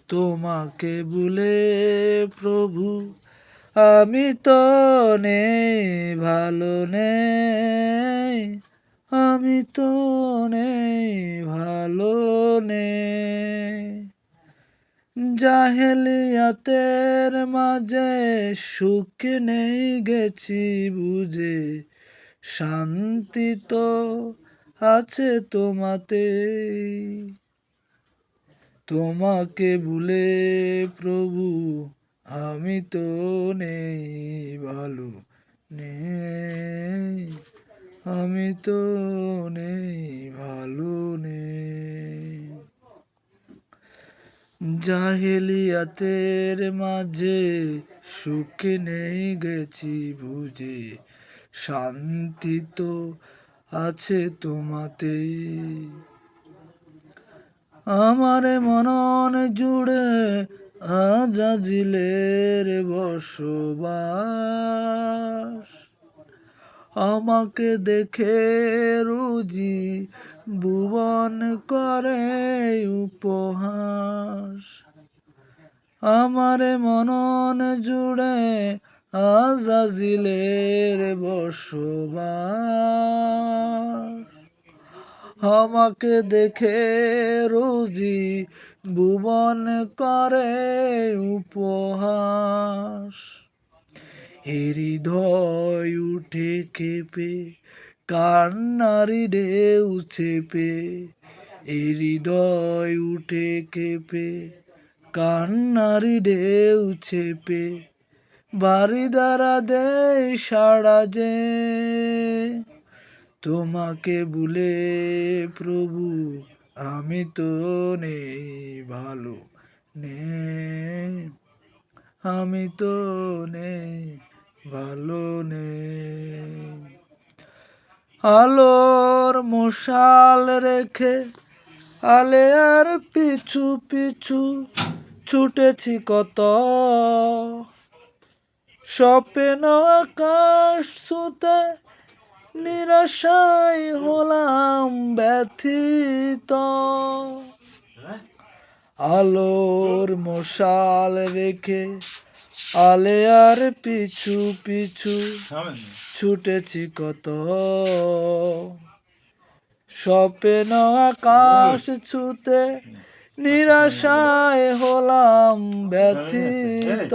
তোমাকে ভুলে প্রভু আমি তো নেই, ভালো নেই, আমি তো নেই, ভালো নেই। জাহেলিয়াতের মাঝে সুখ নেই গেছি বুঝে, শান্তি তো আছে তোমাতে। তোমাকে ভুলে প্রভু আমি তো নেই, ভালো নেই, আমি তো নেই, ভালো নেই। জাহেলিয়াতের মাঝে সুখ নেই গেছি বুঝে, শান্তি তো আছে তোমাতে। আমার মনন জুড়ে আজাজিলের বসবাস, আমাকে দেখে রুজি ভুবন করে উপহাস। আমার মনন জুড়ে আজাজিলের বসবাস, আমাকে দেখে রোজি ভুবন করে উপহাস। হৃদয় উঠে কেঁপে কান্নারি ঢেউ চেপে, হৃদয় উঠে কেঁপে কান্নারি ঢেউ চেপে, বাড়ি দ্বারা দেয় সাড়া যে। তোমাকে ভুলে প্রভু আমি তো নেই, ভালো নেই, আমি তো নেই, ভালো নেই। আলোর মশাল রেখে আলেয়ার পিছু পিছু ছুটেছি কত, স্বপ্ন আকাশ ছুতে নিরাশায় হলাম ব্যথিত। আলোর মশাল রেখে আলেয়ার পিছু পিছু ছুটেছি কত, স্বপ্ন আকাশ ছুতে নিরাশায় হলাম ব্যথিত।